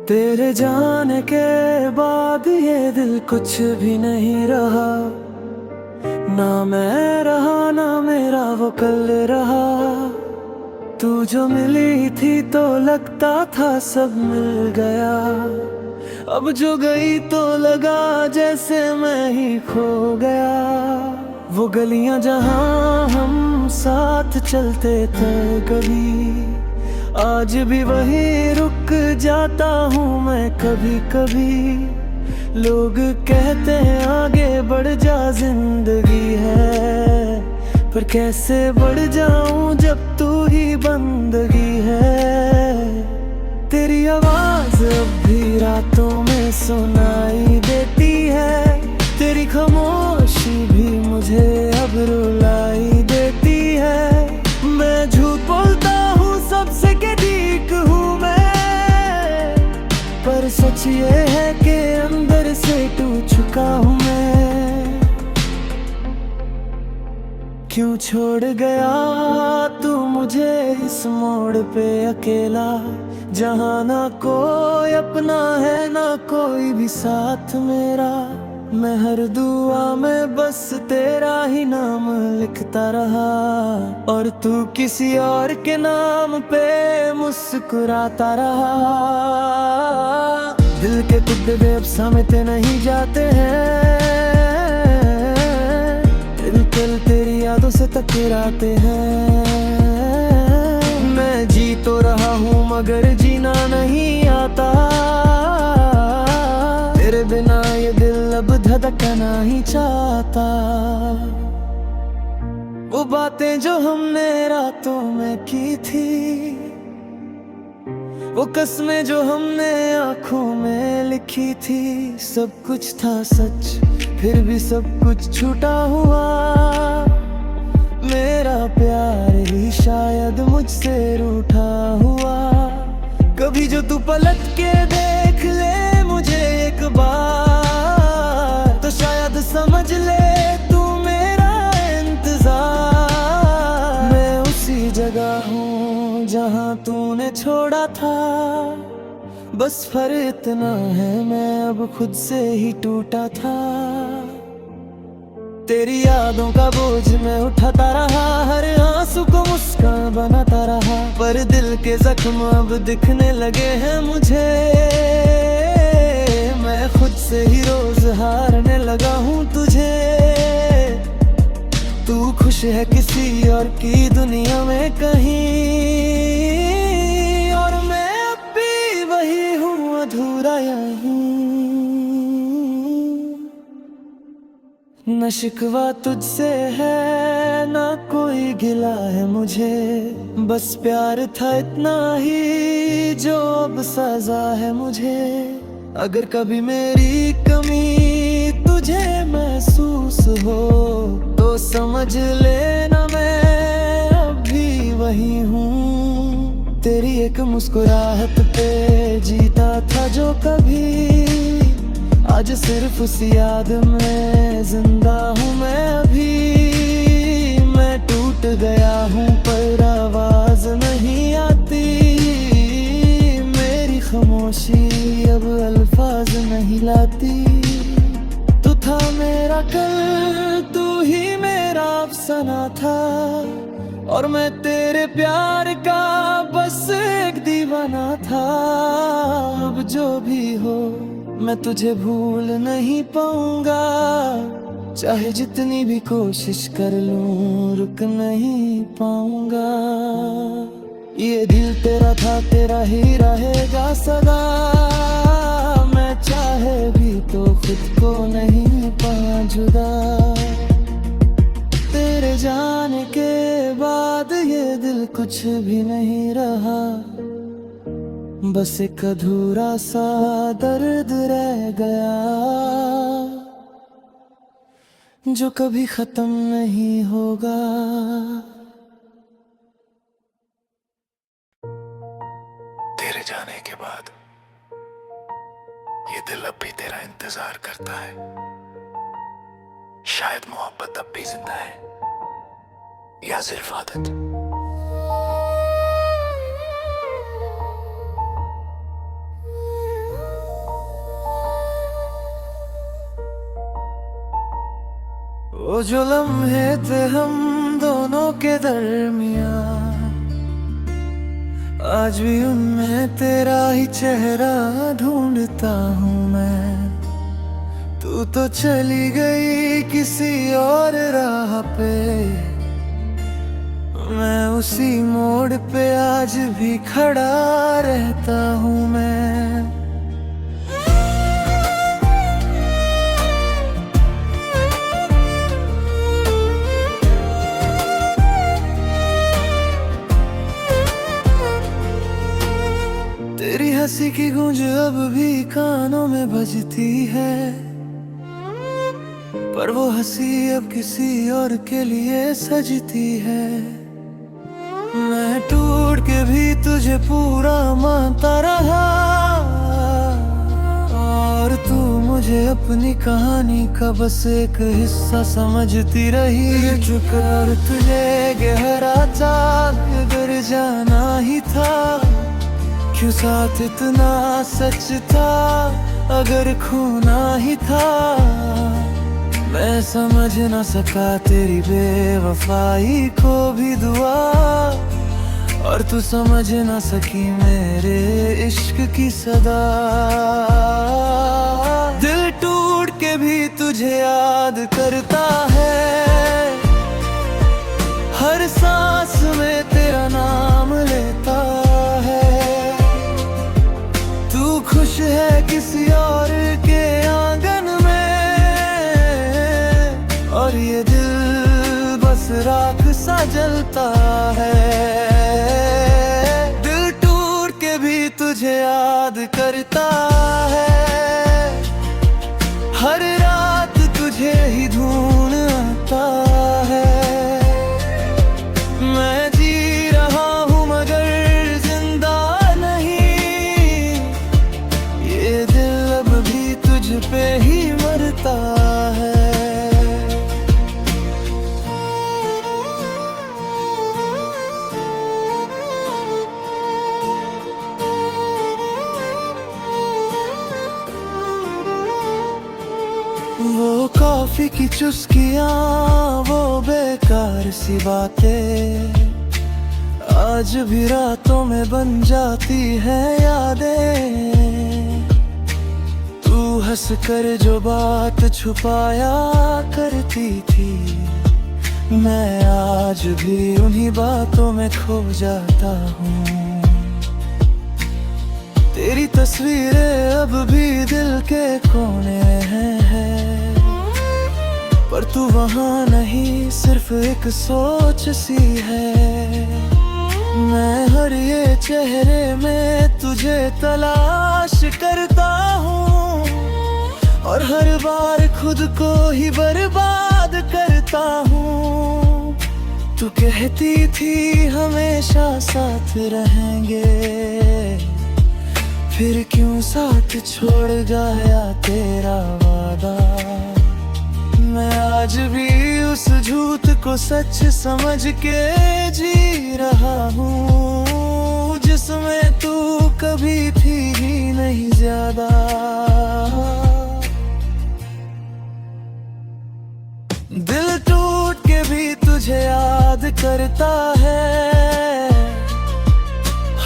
तेरे जाने के बाद ये दिल कुछ भी नहीं रहा। ना मैं रहा ना मेरा वो कल रहा। तू जो मिली थी तो लगता था सब मिल गया। अब जो गई तो लगा जैसे मैं ही खो गया। वो गलियां जहां हम साथ चलते थे कभी, आज भी वही रुक जाता हूँ मैं कभी कभी। लोग कहते हैं आगे बढ़ जा जिंदगी है, पर कैसे बढ़ जाऊं जब तू ही बंदगी है। तेरी आवाज अब भी रातों में सुनाई देती है, तेरी खामोशी भी मुझे अब रुलाई देती है। मैं झूठ बोलता हूँ सबसे के ठीक हूँ मैं, पर सच ये है कि अंदर से टूट चुका हूँ मैं। क्यों छोड़ गया तू मुझे इस मोड़ पे अकेला, जहाँ ना कोई अपना है ना कोई भी साथ मेरा। मैं हर दुआ में बस तेरा ही नाम लिखता रहा, और तू किसी और के नाम पे मुस्कुराता रहा। दिल के टुकड़े अब समेटे नहीं जाते हैं, दिल तेरी यादों से टकराते हैं। मैं जी तो रहा हूँ मगर जीना नहीं आता, तेरे बिना ये दिल अब धड़कना ही चाहता। वो बातें जो हमने रातों में की थी, वो कस्में जो हमने आँखों में लिखी थी, सब कुछ था सच फिर भी सब कुछ छूटा हुआ। मेरा प्यार ही शायद मुझसे रूठा हुआ। कभी जो तू पलट के देख ले मुझे एक बार, तो शायद समझ ले तू मेरा इंतजार। मैं उसी जगह हूँ जहाँ तूने छोड़ा था, बस फर्क इतना है मैं अब खुद से ही टूटा था। तेरी यादों का बोझ मैं उठाता रहा, हर आंसू को मुस्कान बनाता रहा, पर दिल के जख्म अब दिखने लगे हैं मुझे। मैं खुद से ही रोज हारने लगा हूँ तुझे। तू खुश है किसी और की दुनिया में कहीं, और मैं अब भी वही हूँ अधूरा यहीं। न शिकवा तुझसे है ना कोई गिला है मुझे, बस प्यार था इतना ही जो अब सजा है मुझे। अगर कभी मेरी कमी तुझे महसूस हो तो समझ लेना मैं अब भी वही हूँ। तेरी एक मुस्कुराहट पे जीता था जो कभी, आज सिर्फ उस याद में जिंदा हूँ मैं अभी। मैं टूट गया हूँ पर आवाज नहीं आती, मेरी खामोशी अब अल्फाज नहीं लाती। तू था मेरा कल, तू ही मेरा अफसाना था, और मैं तेरे प्यार का बस एक दीवाना था। अब जो भी हो मैं तुझे भूल नहीं पाऊंगा, चाहे जितनी भी कोशिश कर लूं रुक नहीं पाऊंगा। ये दिल तेरा था तेरा ही रहेगा सदा, मैं चाहे भी तो खुद को नहीं पा जुदा। तेरे जाने के बाद ये दिल कुछ भी नहीं रहा, बस एक अधूरा सा दर्द रह गया जो कभी खत्म नहीं होगा। तेरे जाने के बाद ये दिल अब भी तेरा इंतजार करता है, शायद मोहब्बत अब भी जिंदा है या सिर्फ आदत। वो जो लम्हे थे हम दोनों के दरमियां, आज भी उनमें तेरा ही चेहरा ढूंढता हूँ मैं। तू तो चली गई किसी और राह पे, मैं उसी मोड़ पे आज भी खड़ा रहता हूँ मैं। तेरी हंसी की गूंज अब भी कानों में बजती है, पर वो हंसी अब किसी और के लिए सजती है। मैं टूट के भी तुझे पूरा मानता रहा, और तू मुझे अपनी कहानी का बस एक हिस्सा समझती रही। चुकर तुझे गहरा चाक अगर जाना ही था, क्यों साथ इतना सच था अगर खोना ही था। मैं समझ न सका तेरी बेवफाई को भी दुआ, और तू समझ न सकी मेरे इश्क की सदा। दिल टूट के भी तुझे याद करता है, हर सांस में तेरा नाम लेता है। तू खुश है किसी और के आंगन में, और ये दिल बस राख सा जलता है। दिल टूट के भी तुझे याद करता है, हर रात तुझे ही ढूंढ आता है। मैं जी रहा हूँ मगर जिंदा नहीं, ये दिल अब भी तुझ पे ही मरता है। वो कॉफी की चुस्कियाँ, वो बेकार सी बातें, आज भी रातों में बन जाती है यादें। तू हंस कर जो बात छुपाया करती थी, मैं आज भी उन्हीं बातों में खो जाता हूँ। तेरी तस्वीरें अब भी दिल के कोने हैं, पर तू वहाँ नहीं, सिर्फ एक सोच सी है। मैं हर ये चेहरे में तुझे तलाश करता हूँ, और हर बार खुद को ही बर्बाद करता हूँ। तू कहती थी हमेशा साथ रहेंगे, फिर क्यों साथ छोड़ गया तेरा वादा। मैं आज भी उस झूठ को सच समझ के जी रहा हूँ, जिसमें तू कभी थी ही नहीं ज्यादा। दिल टूट के भी तुझे याद करता है,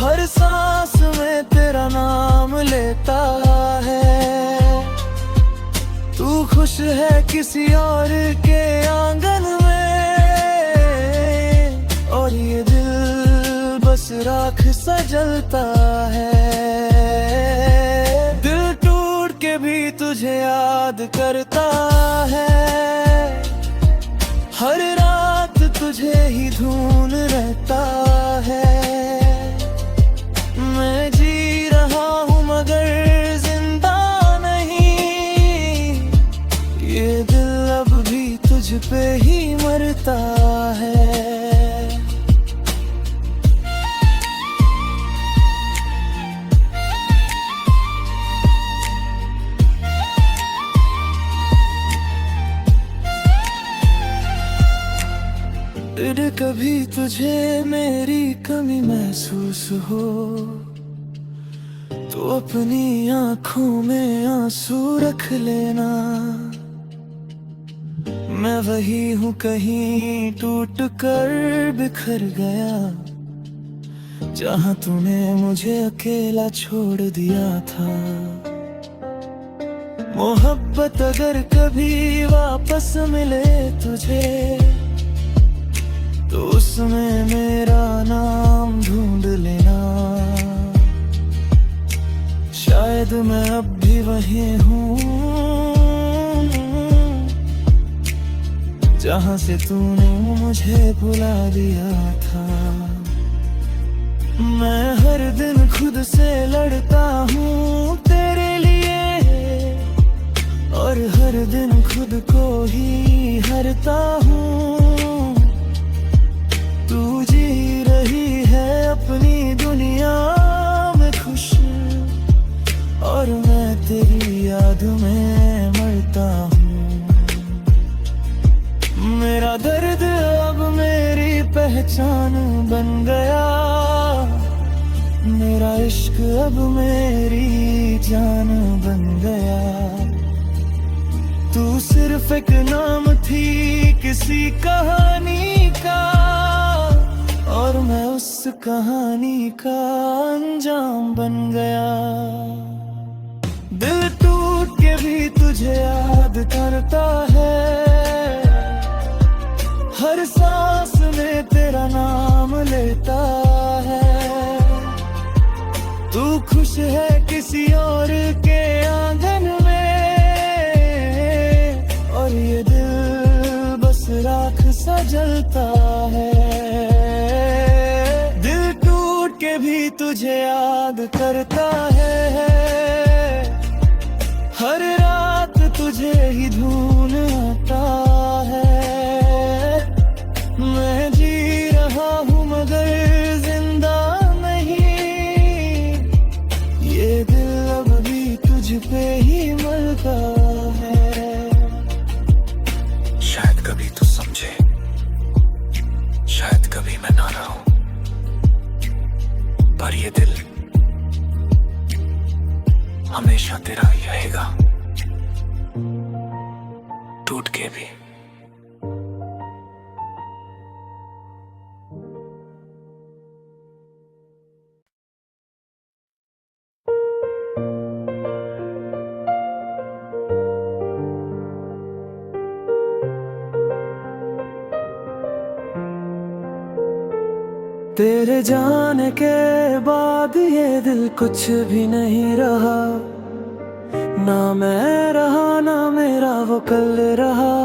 हर सांस में तेरा नाम लेता है। तू खुश है किसी और के आंगन में, और ये दिल बस राख सा जलता है। दिल टूट के भी तुझे याद करता है, हर रात तुझे ही ढूंढ रहता है। मैं जी रहा हूँ मगर जिंदा नहीं, ये दिल अब भी तुझ पे ही मरता है। फिर कभी तुझे मेरी कमी महसूस हो, तो अपनी आंखों में आंसू रख लेना। मैं वही हूँ कहीं टूट कर बिखर गया, जहाँ तूने मुझे अकेला छोड़ दिया था। मोहब्बत अगर कभी वापस मिले तुझे, तो उसमें मेरा नाम ढूंढ लेना। शायद मैं अब भी वही हूँ जहाँ से तूने मुझे भुला दिया था। मैं हर दिन खुद से लड़ता हूँ तेरे लिए, और हर दिन खुद को ही हरता हूँ। तू जी रही है अपनी दुनिया में खुश, और मैं तेरी याद में मरता हूँ। मेरा दर्द अब मेरी पहचान बन गया, मेरा इश्क अब मेरी जान बन गया। तू सिर्फ एक नाम थी किसी कहानी का, और मैं उस कहानी का अंजाम बन गया। दिल टूट के भी तुझे याद करता है, हर सांस में तेरा नाम लेता है। तू खुश है किसी और के आंगन में, और ये दिल बस राख सा जलता है। दिल टूट के भी तुझे याद करता है, हर रात तुझे ही धून आता है। मैं जी रहा हूँ मगर जिंदा नहीं, ये दिल अब भी तुझ पे ही मरता है। शायद कभी तू समझे, शायद कभी मैं ना रहूं, पर ये दिल हमेशा तेरा ही रहेगा, टूट के भी। तेरे जाने के बाद ये दिल कुछ भी नहीं रहा, ना मैं रहा ना मेरा वो कल रहा।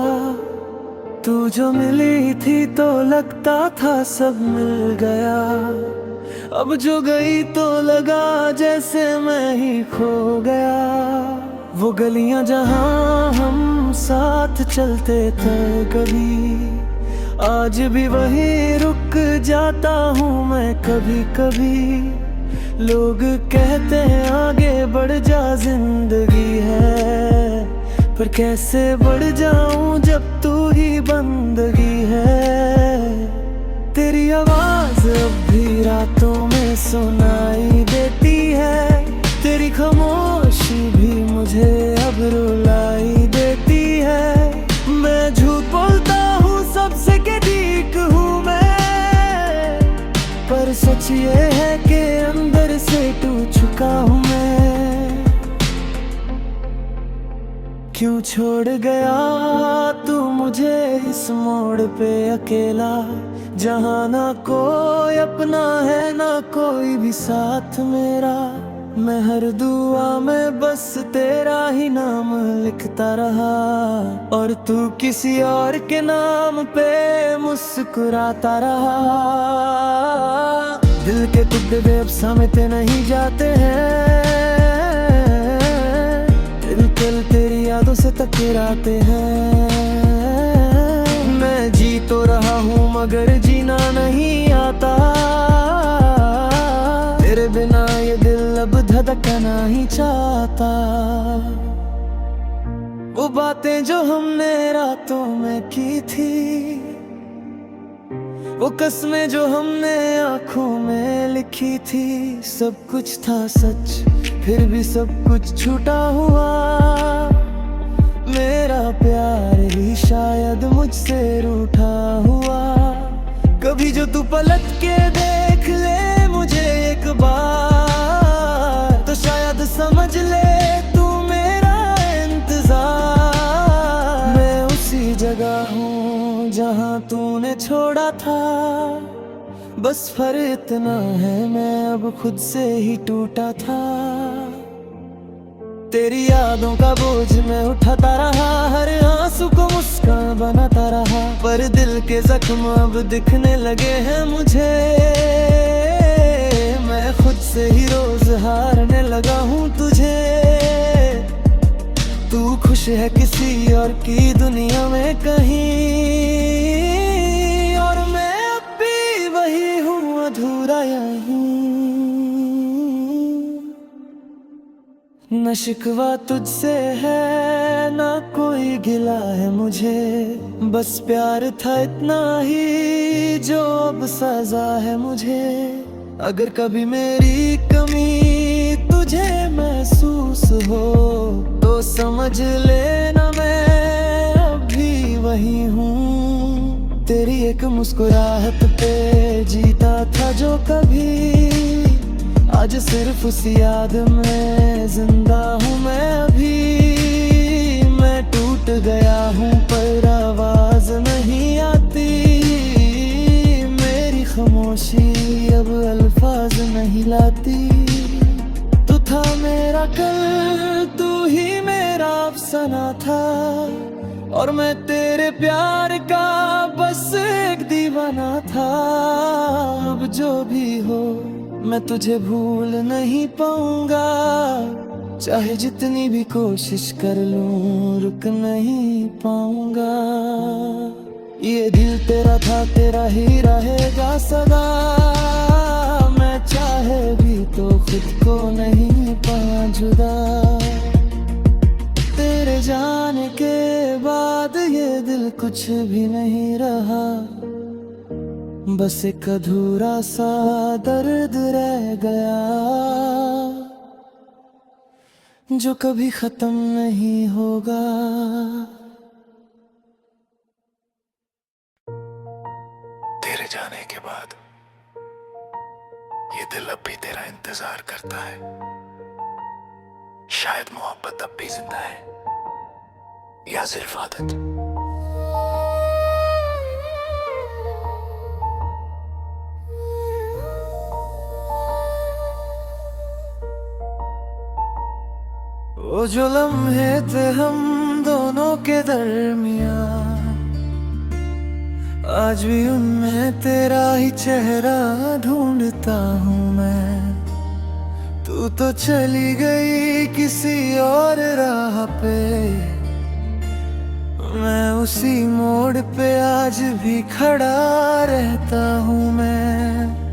तू जो मिली थी तो लगता था सब मिल गया, अब जो गई तो लगा जैसे मैं ही खो गया। वो गलियां जहां हम साथ चलते थे कभी, आज भी वहीं रुक जाता हूँ मैं कभी कभी। लोग कहते हैं आगे बढ़ जा जिंदगी है, पर कैसे बढ़ जाऊं जब तू ही बंदगी है। तेरी आवाज अब भी रातों में सुनाई देती है, तेरी खामोशी भी मुझे अब रुलाई देती है। मैं झूठ बोलता हूँ सबसे के ठीक हूँ मैं, पर सच ये है कि अंदर से टूट चुका हूँ मैं। क्यों छोड़ गया तू मुझे इस मोड़ पे अकेला, जहाँ ना कोई अपना है ना कोई भी साथ मेरा। मैं हर दुआ में बस तेरा ही नाम लिखता रहा, और तू किसी और के नाम पे मुस्कुराता रहा। दिल के टुकड़े वे अब समझते नहीं जाते हैं, दिल तेरी यादों से टकराते हैं। मैं जी तो रहा हूँ मगर जीना नहीं आता, तेरे बिना ये दिल अब धड़कना ही चाहता। वो बातें जो हमने रातों में की थी, वो कसमें जो हमने आँखों में लिखी थी, सब कुछ था सच फिर भी सब कुछ छूटा हुआ। मेरा प्यार ही शायद पलट के देख ले मुझे एक बार, तो शायद समझ ले तू मेरा इंतजार। मैं उसी जगह हूँ जहाँ तूने छोड़ा था, बस फर्क इतना है मैं अब खुद से ही टूटा था। तेरी यादों का बोझ मैं उठाता रहा, हर आंसू को मुस्कान बनाता रहा, पर दिल के जख्म अब दिखने लगे हैं मुझे। मैं खुद से ही रोज हारने लगा हूँ तुझे। तू खुश है किसी और की दुनिया में कहीं, और मैं अब भी वही हूँ अधूरा यहीं। न शिकवा तुझसे है ना कोई गिला है मुझे, बस प्यार था इतना ही जो अब सजा है मुझे। अगर कभी मेरी कमी तुझे महसूस हो तो समझ लेना मैं अभी वही हूँ। तेरी एक मुस्कुराहट पे जीता था जो कभी, आज सिर्फ उस याद में जिंदा हूँ मैं अभी। मैं टूट गया हूँ पर आवाज नहीं आती, मेरी खामोशी अब अल्फाज नहीं लाती। तू था मेरा कल, तू ही मेरा अफसाना था, और मैं तेरे प्यार का बस एक दीवाना था। अब जो भी हो मैं तुझे भूल नहीं पाऊंगा, चाहे जितनी भी कोशिश कर लूं रुक नहीं पाऊंगा। ये दिल तेरा था तेरा ही रहेगा सदा, मैं चाहे भी तो खुद को नहीं पा जुदा। तेरे जाने के बाद ये दिल कुछ भी नहीं रहा, बस एक अधूरा सा दर्द रह गया जो कभी खत्म नहीं होगा। तेरे जाने के बाद ये दिल अब भी तेरा इंतजार करता है। शायद मोहब्बत अब भी जिंदा है या सिर्फ आदत। वो जो लम्हे थे हम दोनों के दरमिया, आज भी उनमें तेरा ही चेहरा ढूंढता हूँ मैं। तू तो चली गई किसी और राह पे, मैं उसी मोड़ पे आज भी खड़ा रहता हूँ मैं।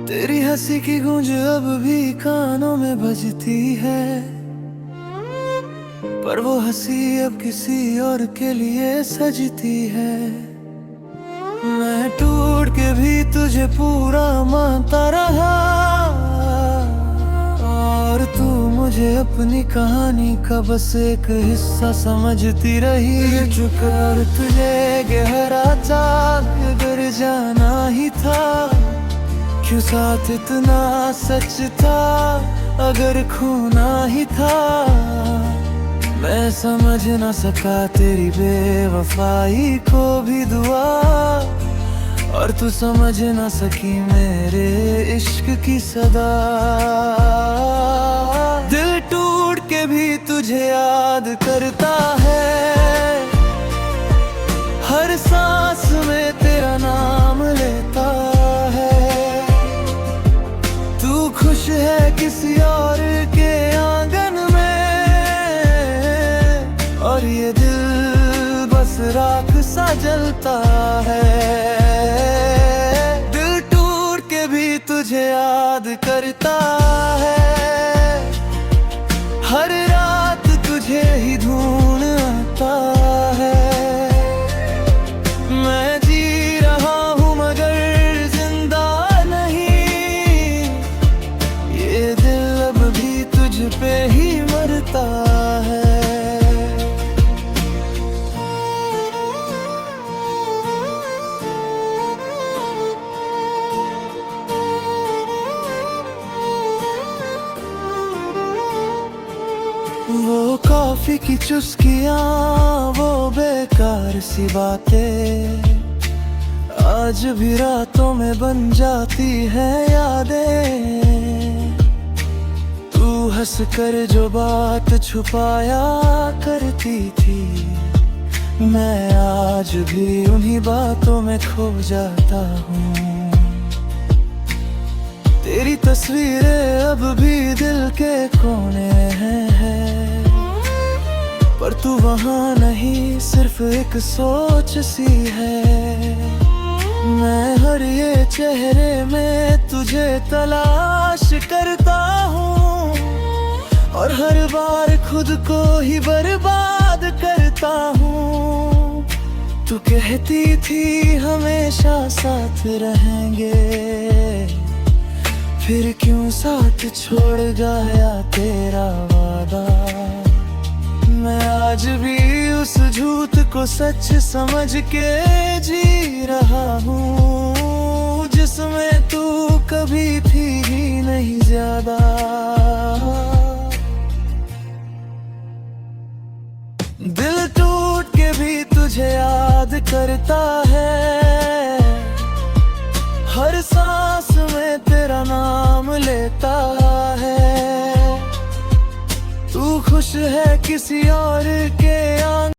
तेरी हंसी की गूंज अब भी कानों में बजती है, पर वो हंसी अब किसी और के लिए सजती है। मैं टूट के भी तुझे पूरा मानता रहा, और तू मुझे अपनी कहानी का बस एक हिस्सा समझती रही। चुकर तुझे गहरा चाल अगर जाना ही था, क्यों साथ इतना सच था अगर खोना ही था। मैं समझ ना सका तेरी बेवफाई को भी दुआ, और तू समझ ना सकी मेरे इश्क की सदा। दिल टूट के भी तुझे याद करता है, हर सांस में तेरा नाम लेता है। तू खुश है किसी और के आंगन में, और ये दिल बस राख सा जलता है। दिल टूट के भी तुझे याद करता है, हर रात तुझे ही ढूंढता है। मैं जी रहा हूँ मगर जिंदा नहीं, की चुस्कियां, वो बेकार सी बातें आज भी रातों में बन जाती है यादें। तू हंस कर जो बात छुपाया करती थी, मैं आज भी उन्हीं बातों में खो जाता हूँ। तेरी तस्वीरें अब भी दिल के कोने हैं, पर तू वहाँ नहीं, सिर्फ एक सोच सी है। मैं हर ये चेहरे में तुझे तलाश करता हूँ, और हर बार खुद को ही बर्बाद करता हूँ। तू कहती थी हमेशा साथ रहेंगे, फिर क्यों साथ छोड़ गया तेरा वादा। मैं आज भी उस झूठ को सच समझ के जी रहा हूँ, जिसमें तू कभी थी ही नहीं ज्यादा। दिल टूट के भी तुझे याद करता है, हर सांस में तेरा नाम लेता है। तू खुश है किसी और के आंगन